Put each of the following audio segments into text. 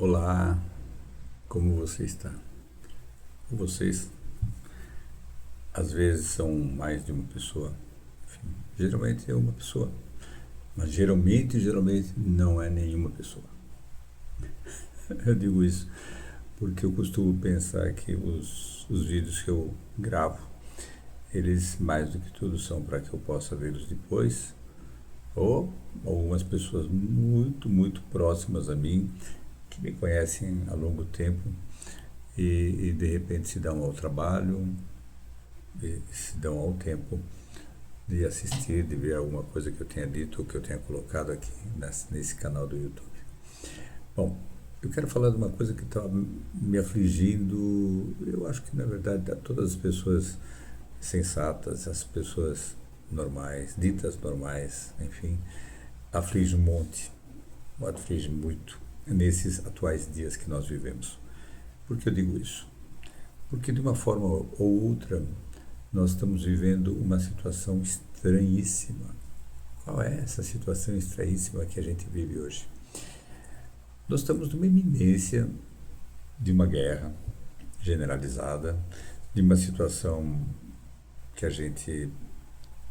Olá, como você está? Vocês, às vezes, são mais de uma pessoa. Enfim, geralmente é uma pessoa, mas geralmente não é nenhuma pessoa. Eu digo isso porque eu costumo pensar que os vídeos que eu gravo, eles mais do que tudo são para que eu possa vê-los depois, ou algumas pessoas muito próximas a mim, que me conhecem há longo tempo e de repente se dão ao trabalho, e se dão ao tempo de assistir, de ver alguma coisa que eu tenha dito ou que eu tenha colocado aqui nesse canal do YouTube. Bom, eu quero falar de uma coisa que está me afligindo. Eu acho que, na verdade, a todas as pessoas sensatas, as pessoas normais, ditas normais, enfim, aflige um monte, aflige muito nesses atuais dias que nós vivemos. Por que eu digo isso? Porque, de uma forma ou outra, nós estamos vivendo uma situação estranhíssima. Qual é essa situação estranhíssima que a gente vive hoje? Nós estamos numa iminência de uma guerra generalizada, de uma situação que a gente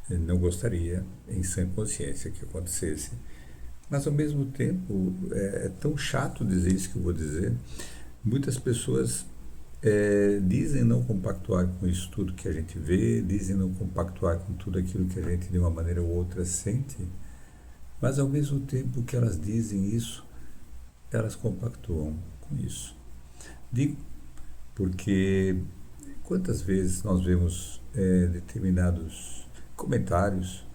não gostaria, em sã consciência, que acontecesse. Mas, ao mesmo tempo, é tão chato dizer isso que eu vou dizer. Muitas pessoas dizem não compactuar com isso tudo que a gente vê, dizem não compactuar com tudo aquilo que a gente de uma maneira ou outra sente, mas ao mesmo tempo que elas dizem isso, elas compactuam com isso. Digo porque quantas vezes nós vemos determinados comentários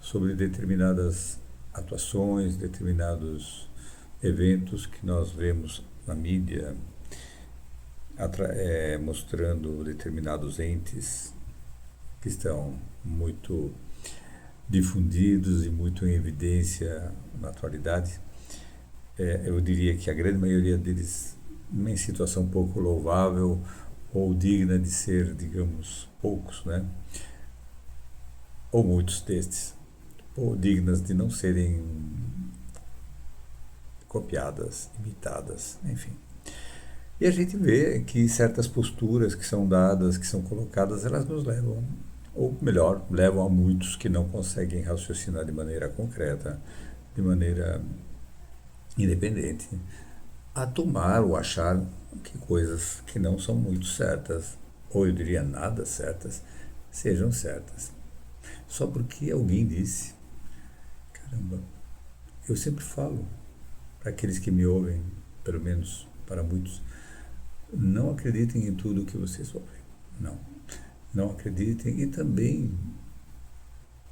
sobre determinadas atuações, determinados eventos que nós vemos na mídia, mostrando determinados entes que estão muito difundidos e muito em evidência na atualidade. Eu diria que a grande maioria deles em situação pouco louvável ou digna de ser, digamos, poucos, né? Ou muitos destes, ou dignas de não serem copiadas, imitadas, enfim. E a gente vê que certas posturas que são dadas, que são colocadas, elas nos levam, ou melhor, levam a muitos que não conseguem raciocinar de maneira concreta, de maneira independente, a tomar ou achar que coisas que não são muito certas, ou eu diria nada certas, sejam certas. Só porque alguém disse. Caramba, eu sempre falo para aqueles que me ouvem, pelo menos para muitos, não acreditem em tudo que vocês ouvem. Não. Não acreditem e também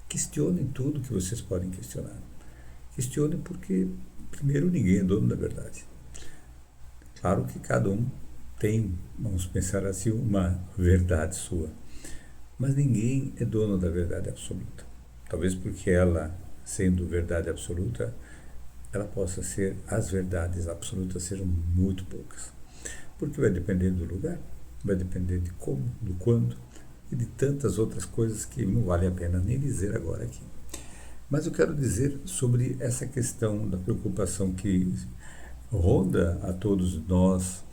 questionem tudo que vocês podem questionar. Questionem porque, primeiro, ninguém é dono da verdade. Claro que cada um tem, vamos pensar assim, uma verdade sua. Mas ninguém é dono da verdade absoluta. Talvez porque ela, sendo verdade absoluta, ela possa ser, as verdades absolutas sejam muito poucas. Porque vai depender do lugar, vai depender de como, do quando e de tantas outras coisas que não vale a pena nem dizer agora aqui. Mas eu quero dizer sobre essa questão da preocupação que ronda a todos nós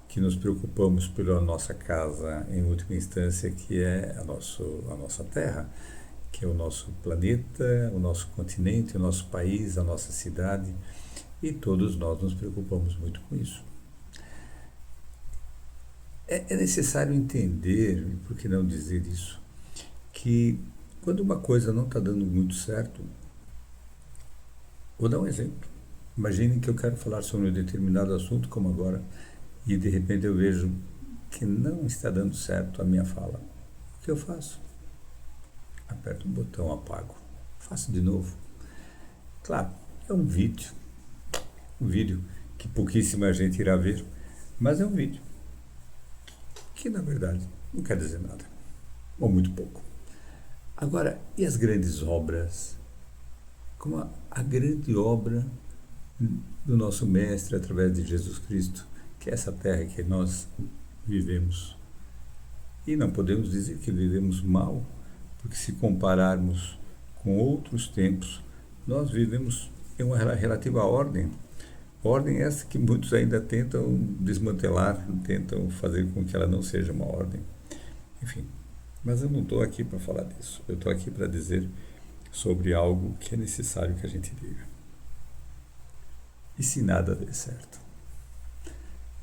que nos preocupamos pela nossa casa, em última instância, que é a nossa terra, que é o nosso planeta, o nosso continente, o nosso país, a nossa cidade, e todos nós nos preocupamos muito com isso. É necessário entender, e por que não dizer isso, que quando uma coisa não está dando muito certo, vou dar um exemplo. Imaginem que eu quero falar sobre um determinado assunto, como agora, e de repente eu vejo que não está dando certo a minha fala. O que eu faço? Aperto um botão, apago. Faço de novo. Claro, é um vídeo que pouquíssima gente irá ver, mas é um vídeo que na verdade não quer dizer nada, ou muito pouco. Agora, e as grandes obras? Como a grande obra do nosso Mestre através de Jesus Cristo, que é essa terra que nós vivemos. E não podemos dizer que vivemos mal, porque se compararmos com outros tempos, nós vivemos em uma relativa ordem, Ordem essa que muitos ainda tentam desmantelar, tentam fazer com que ela não seja uma ordem. Enfim, mas eu não estou aqui para falar disso. Eu estou aqui para dizer sobre algo que é necessário que a gente diga. E se nada der certo?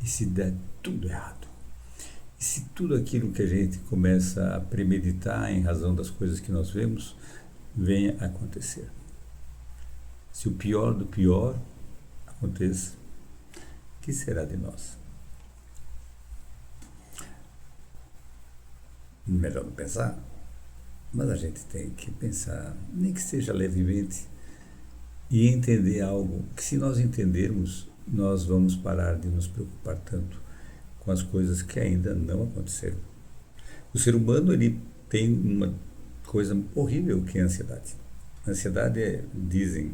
E se der tudo errado? E se tudo aquilo que a gente começa a premeditar em razão das coisas que nós vemos venha a acontecer? Se o pior do pior aconteça, o que será de nós? Melhor não pensar, mas a gente tem que pensar, nem que seja levemente, e entender algo que, se nós entendermos, nós vamos parar de nos preocupar tanto com as coisas que ainda não aconteceram. O ser humano, ele tem uma coisa horrível que é a ansiedade. A ansiedade dizem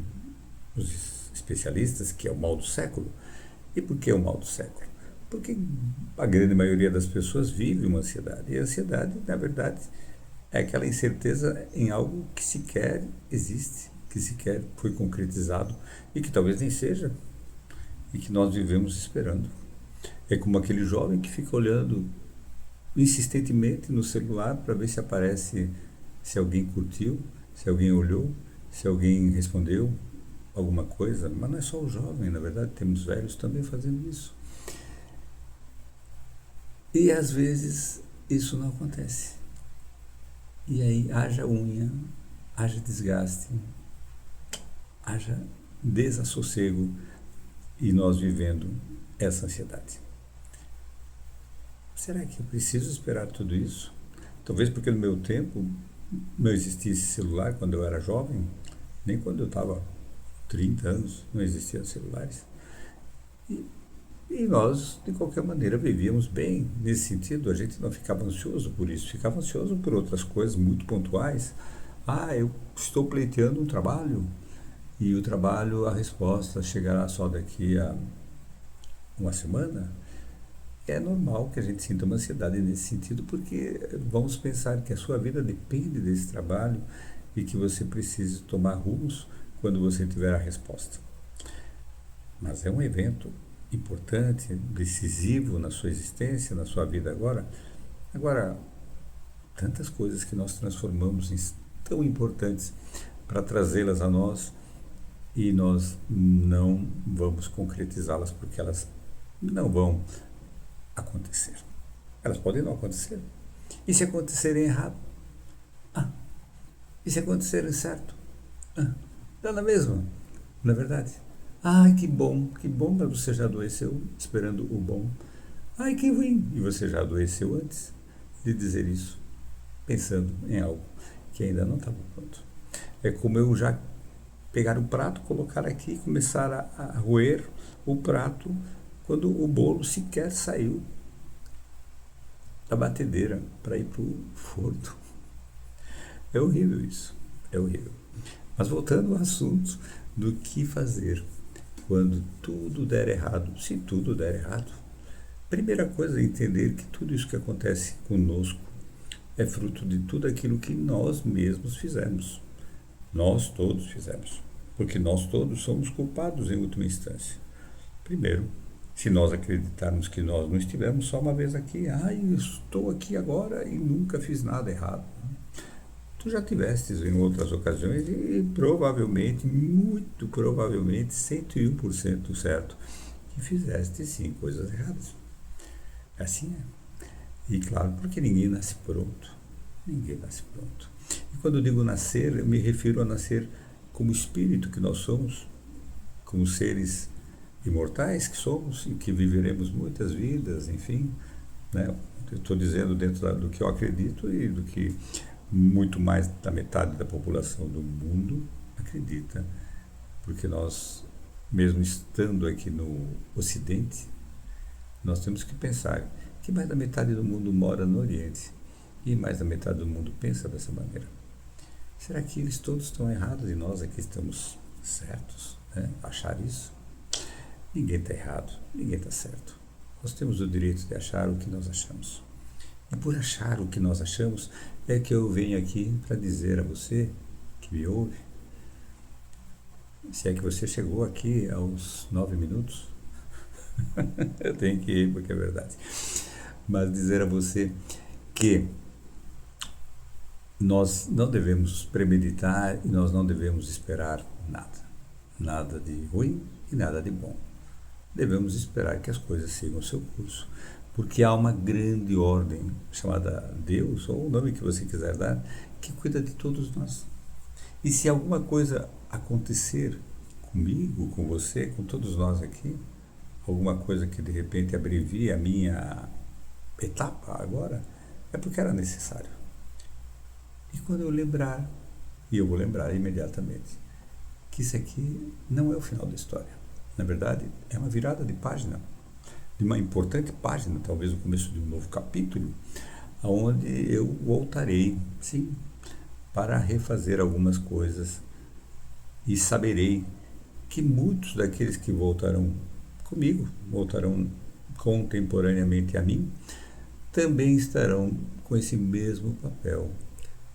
os especialistas, que é o mal do século. E por que é o mal do século? Porque a grande maioria das pessoas vive uma ansiedade. E a ansiedade, na verdade, é aquela incerteza em algo que sequer existe, que sequer foi concretizado e que talvez nem seja, e que nós vivemos esperando. É como aquele jovem que fica olhando insistentemente no celular para ver se aparece, se alguém curtiu, se alguém olhou, se alguém respondeu alguma coisa. Mas não é só o jovem, na verdade, temos velhos também fazendo isso. E às vezes isso não acontece. E aí haja unha, haja desgaste, haja desassossego e nós vivendo essa ansiedade. Será que eu preciso esperar tudo isso? Talvez porque no meu tempo não existia esse celular quando eu era jovem, nem quando eu estava 30 anos não existiam celulares. E nós, de qualquer maneira, vivíamos bem nesse sentido. A gente não ficava ansioso por isso, ficava ansioso por outras coisas muito pontuais. Eu estou pleiteando um trabalho e o trabalho, a resposta chegará só daqui a uma semana. É normal que a gente sinta uma ansiedade nesse sentido, porque vamos pensar que a sua vida depende desse trabalho e que você precise tomar rumos quando você tiver a resposta. Mas é um evento importante, decisivo na sua existência, na sua vida agora. Agora, tantas coisas que nós transformamos em tão importantes para trazê-las a nós e nós não vamos concretizá-las porque elas não vão acontecer. Elas podem não acontecer. E se acontecerem errado? E se acontecerem certo? Dá na mesma, não é verdade? Ai, que bom, mas você já adoeceu esperando o bom. Ai, que ruim, e você já adoeceu antes de dizer isso, pensando em algo que ainda não estava pronto. É como eu já pegar o prato, colocar aqui e começar a roer o prato quando o bolo sequer saiu da batedeira para ir para o forno. É horrível isso, é horrível. Mas voltando ao assunto do que fazer quando tudo der errado, se tudo der errado. Primeira coisa é entender que tudo isso que acontece conosco é fruto de tudo aquilo que nós mesmos fizemos. Nós todos fizemos, porque nós todos somos culpados em última instância. Primeiro, se nós acreditarmos que nós não estivemos só uma vez aqui, eu estou aqui agora e nunca fiz nada errado. Tu já tivestes em outras ocasiões e provavelmente, muito provavelmente, 101% certo, que fizeste sim coisas erradas. Assim é. E claro, porque ninguém nasce pronto. Ninguém nasce pronto. E quando eu digo nascer, eu me refiro a nascer como espírito que nós somos, como seres imortais que somos e que viveremos muitas vidas, enfim. Né? Eu estou dizendo dentro do que eu acredito e do que muito mais da metade da população do mundo acredita, porque nós, mesmo estando aqui no Ocidente, nós temos que pensar que mais da metade do mundo mora no Oriente e mais da metade do mundo pensa dessa maneira. Será que eles todos estão errados e nós aqui estamos certos? Né? Achar isso? Ninguém está errado, ninguém está certo. Nós temos o direito de achar o que nós achamos. E por achar o que nós achamos, é que eu venho aqui para dizer a você, que me ouve, Se é que você chegou aqui aos 9 minutos, eu tenho que ir porque é verdade. Mas dizer a você que nós não devemos premeditar e nós não devemos esperar nada. Nada de ruim e nada de bom. Devemos esperar que as coisas sigam o seu curso. Porque há uma grande ordem, chamada Deus, ou o nome que você quiser dar, que cuida de todos nós. E se alguma coisa acontecer comigo, com você, com todos nós aqui, alguma coisa que de repente abrevie a minha etapa agora, é porque era necessário. E quando eu lembrar, e eu vou lembrar imediatamente, que isso aqui não é o final da história. Na verdade, é uma virada de página, de uma importante página, talvez o começo de um novo capítulo, onde eu voltarei, sim, para refazer algumas coisas e saberei que muitos daqueles que voltarão comigo, voltarão contemporaneamente a mim, também estarão com esse mesmo papel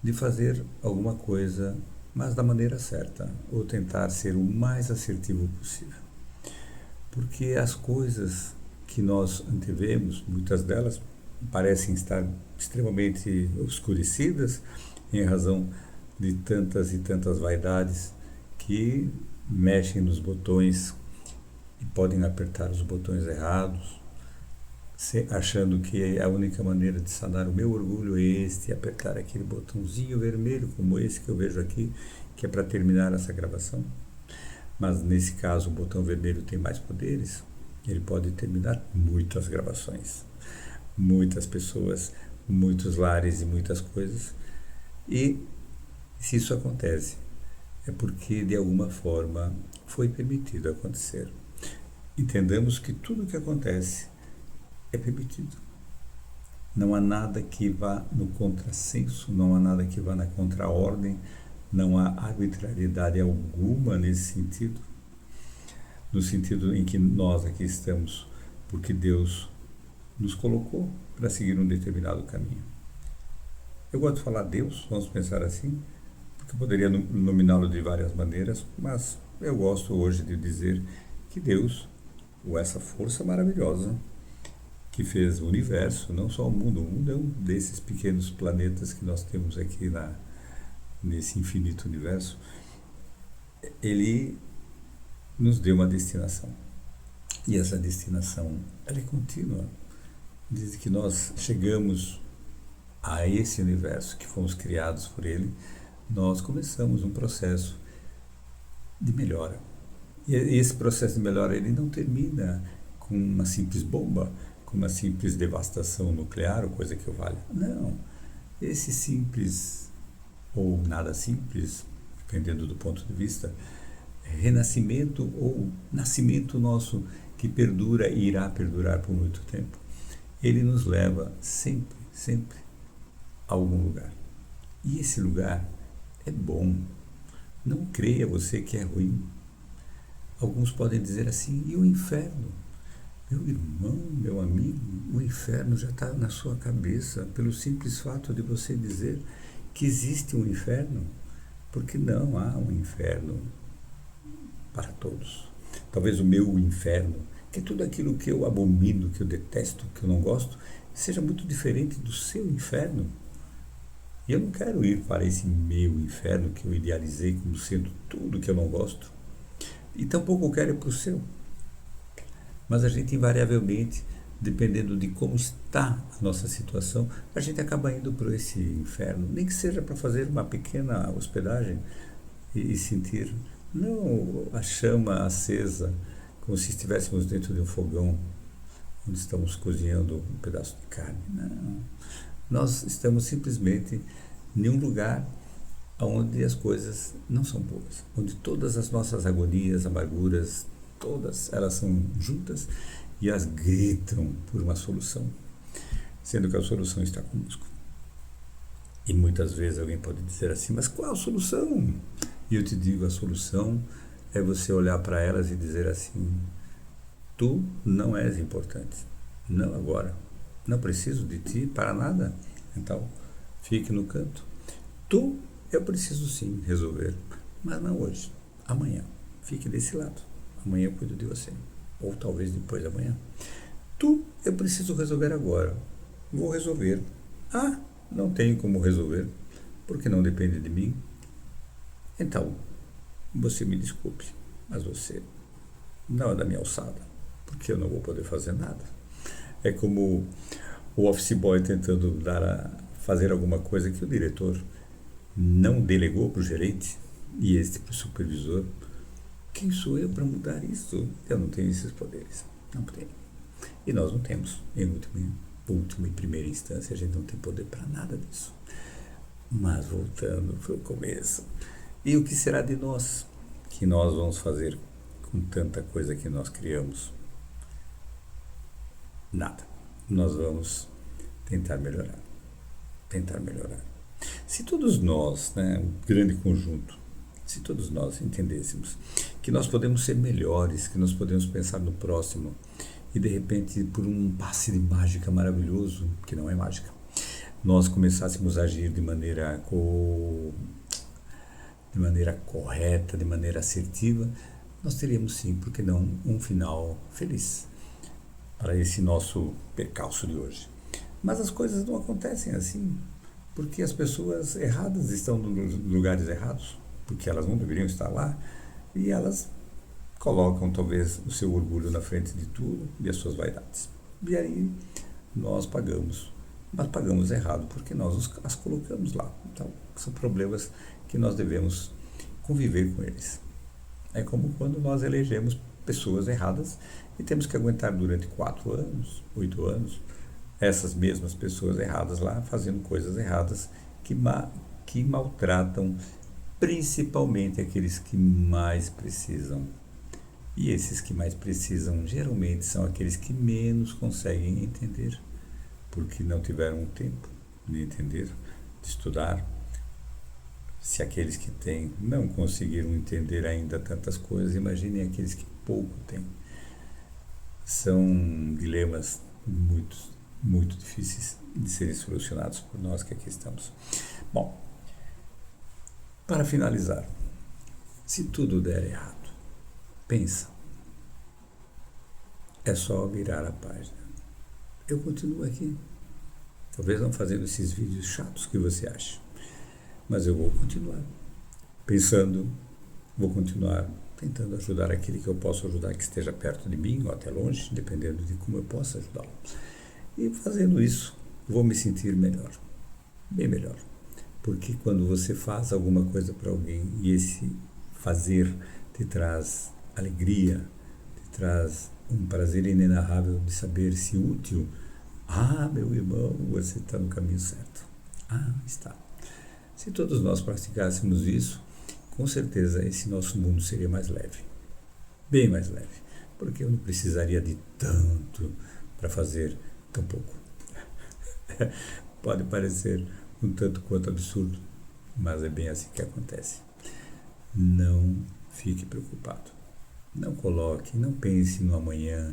de fazer alguma coisa, mas da maneira certa, ou tentar ser o mais assertivo possível. Porque as coisas que nós antevemos, muitas delas parecem estar extremamente obscurecidas em razão de tantas e tantas vaidades que mexem nos botões e podem apertar os botões errados, achando que a única maneira de sanar o meu orgulho é este, apertar aquele botãozinho vermelho como esse que eu vejo aqui, que é para terminar essa gravação. Mas nesse caso o botão vermelho tem mais poderes, ele pode terminar muitas gravações, muitas pessoas, muitos lares e muitas coisas. E se isso acontece, é porque de alguma forma foi permitido acontecer. Entendamos que tudo o que acontece é permitido. Não há nada que vá no contrassenso, não há nada que vá na contraordem, não há arbitrariedade alguma nesse sentido, no sentido em que nós aqui estamos porque Deus nos colocou para seguir um determinado caminho. Eu gosto de falar Deus, vamos pensar assim, porque eu poderia nominá-lo de várias maneiras, mas eu gosto hoje de dizer que Deus, ou essa força maravilhosa, que fez o universo, não só o mundo é um desses pequenos planetas que nós temos aqui nesse infinito universo, ele nos deu uma destinação. E essa destinação, ela é contínua. Desde que nós chegamos a esse universo, que fomos criados por ele, nós começamos um processo de melhora. E esse processo de melhora, ele não termina com uma simples bomba, com uma simples devastação nuclear ou coisa que o valha. Não. Esse simples, ou nada simples, dependendo do ponto de vista, renascimento ou nascimento nosso que perdura e irá perdurar por muito tempo, ele nos leva sempre, sempre a algum lugar. E esse lugar é bom. Não creia você que é ruim. Alguns podem dizer assim, e o inferno? Meu irmão, meu amigo, o inferno já está na sua cabeça pelo simples fato de você dizer que existe um inferno, porque não há um inferno para todos. Talvez o meu inferno, que é tudo aquilo que eu abomino, que eu detesto, que eu não gosto, seja muito diferente do seu inferno. E eu não quero ir para esse meu inferno que eu idealizei como sendo tudo que eu não gosto. E tampouco eu quero ir para o seu. Mas a gente invariavelmente, dependendo de como está a nossa situação, a gente acaba indo para esse inferno, nem que seja para fazer uma pequena hospedagem e sentir, não a chama acesa, como se estivéssemos dentro de um fogão, onde estamos cozinhando um pedaço de carne. Não. Nós estamos simplesmente em um lugar onde as coisas não são boas, onde todas as nossas agonias, amarguras, todas elas são juntas e elas gritam por uma solução, sendo que a solução está conosco. E muitas vezes alguém pode dizer assim, mas qual a solução? E eu te digo, a solução é você olhar para elas e dizer assim, tu não és importante, não agora, não preciso de ti para nada, então fique no canto. Tu, eu preciso sim resolver, mas não hoje, amanhã. fique desse lado. Amanhã eu cuido de você. Ou talvez depois de amanhã. Eu preciso resolver agora. Vou resolver. Ah, não tenho como resolver, porque não depende de mim. Então, você me desculpe, mas você não é da minha alçada, porque eu não vou poder fazer nada. É como o office boy tentando fazer alguma coisa que o diretor não delegou para o gerente e este para o supervisor. Quem sou eu para mudar isso? Eu não tenho esses poderes. Não tenho. E nós não temos. Em última e primeira instância, a gente não tem poder para nada disso. Mas voltando para o começo. E o que será de nós? Que nós vamos fazer com tanta coisa que nós criamos? Nada. Nós vamos tentar melhorar. Tentar melhorar. Se todos nós, um grande conjunto, se todos nós entendêssemos que nós podemos ser melhores, que nós podemos pensar no próximo e de repente por um passe de mágica maravilhoso, que não é mágica, nós começássemos a agir de maneira correta, de maneira assertiva, nós teríamos sim, por que não, um final feliz para esse nosso percalço de hoje. Mas as coisas não acontecem assim, porque as pessoas erradas estão nos lugares errados, porque elas não deveriam estar lá, e elas colocam talvez o seu orgulho na frente de tudo e as suas vaidades. E aí nós pagamos, mas pagamos errado, porque nós as colocamos lá. Então, são problemas que nós devemos conviver com eles. É como quando nós elegemos pessoas erradas e temos que aguentar durante 4 anos, 8 anos, essas mesmas pessoas erradas lá, fazendo coisas erradas que maltratam principalmente aqueles que mais precisam. E esses que mais precisam geralmente são aqueles que menos conseguem entender, porque não tiveram tempo de entender, de estudar. Se aqueles que têm não conseguiram entender ainda tantas coisas, imaginem aqueles que pouco têm. São dilemas muito difíceis de serem solucionados por nós que aqui estamos. Bom, para finalizar, se tudo der errado, pensa, é só virar a página. Eu continuo aqui, talvez não fazendo esses vídeos chatos que você acha, mas eu vou continuar pensando, vou continuar tentando ajudar aquele que eu posso ajudar, que esteja perto de mim ou até longe, dependendo de como eu possa ajudá-lo. E fazendo isso, vou me sentir melhor, bem melhor. Porque quando você faz alguma coisa para alguém e esse fazer te traz alegria, te traz um prazer inenarrável de saber-se útil, meu irmão, você está no caminho certo. Está. Se todos nós praticássemos isso, com certeza esse nosso mundo seria mais leve, bem mais leve, porque eu não precisaria de tanto para fazer tão pouco. Pode parecer um tanto quanto absurdo, mas é bem assim que acontece. Não fique preocupado. Não pense no amanhã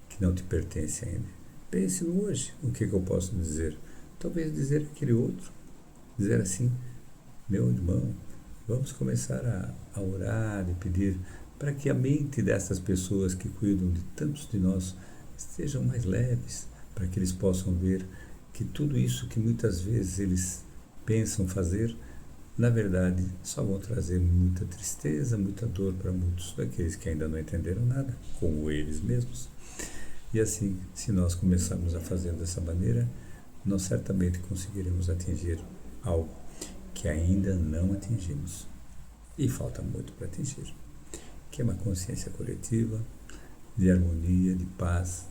que não te pertence ainda. Pense no hoje. O que eu posso dizer? Talvez dizer aquele outro. Dizer assim, meu irmão, vamos começar a orar e pedir para que a mente dessas pessoas que cuidam de tantos de nós estejam mais leves, para que eles possam ver que tudo isso que muitas vezes eles pensam fazer, na verdade, só vão trazer muita tristeza, muita dor para muitos daqueles que ainda não entenderam nada, como eles mesmos. E assim, se nós começarmos a fazer dessa maneira, nós certamente conseguiremos atingir algo que ainda não atingimos. E falta muito para atingir, que é uma consciência coletiva, de harmonia, de paz,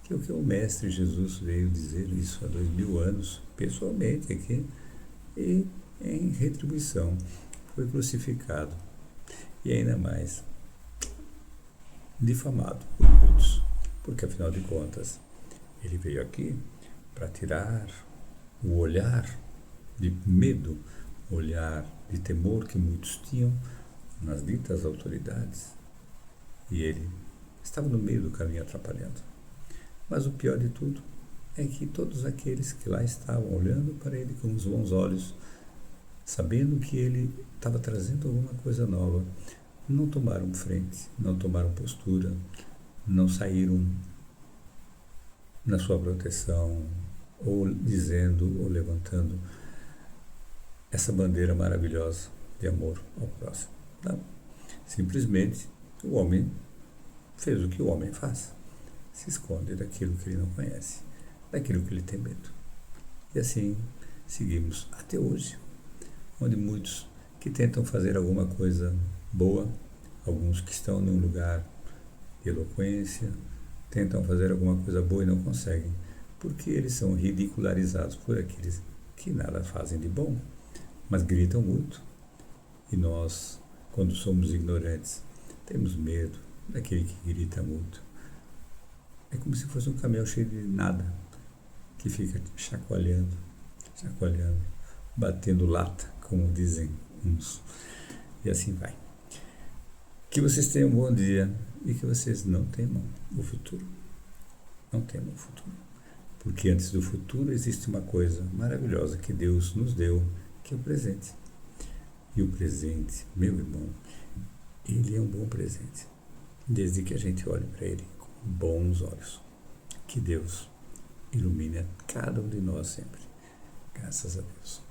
que é o que o Mestre Jesus veio dizer isso há 2000 anos, pessoalmente aqui, e em retribuição foi crucificado e ainda mais difamado por muitos, porque afinal de contas ele veio aqui para tirar o olhar de medo, o olhar de temor que muitos tinham nas ditas autoridades, e ele estava no meio do caminho atrapalhando. Mas o pior de tudo é que todos aqueles que lá estavam olhando para ele com os bons olhos, sabendo que ele estava trazendo alguma coisa nova, não tomaram frente, não tomaram postura, não saíram na sua proteção, ou dizendo, ou levantando essa bandeira maravilhosa de amor ao próximo. Não. Simplesmente o homem fez o que o homem faz. Se esconde daquilo que ele não conhece, daquilo que ele tem medo. E assim seguimos até hoje, onde muitos que tentam fazer alguma coisa boa, alguns que estão num lugar de eloquência, tentam fazer alguma coisa boa e não conseguem, porque eles são ridicularizados por aqueles que nada fazem de bom, mas gritam muito. E nós, quando somos ignorantes, temos medo daquele que grita muito. É como se fosse um caminhão cheio de nada, que fica chacoalhando, batendo lata, como dizem uns. E assim vai. Que vocês tenham um bom dia e que vocês não temam o futuro. Não temam o futuro. Porque antes do futuro existe uma coisa maravilhosa que Deus nos deu, que é o presente. E o presente, meu irmão, ele é um bom presente, desde que a gente olhe para ele com bons olhos. Que Deus ilumine a cada um de nós sempre. Graças a Deus.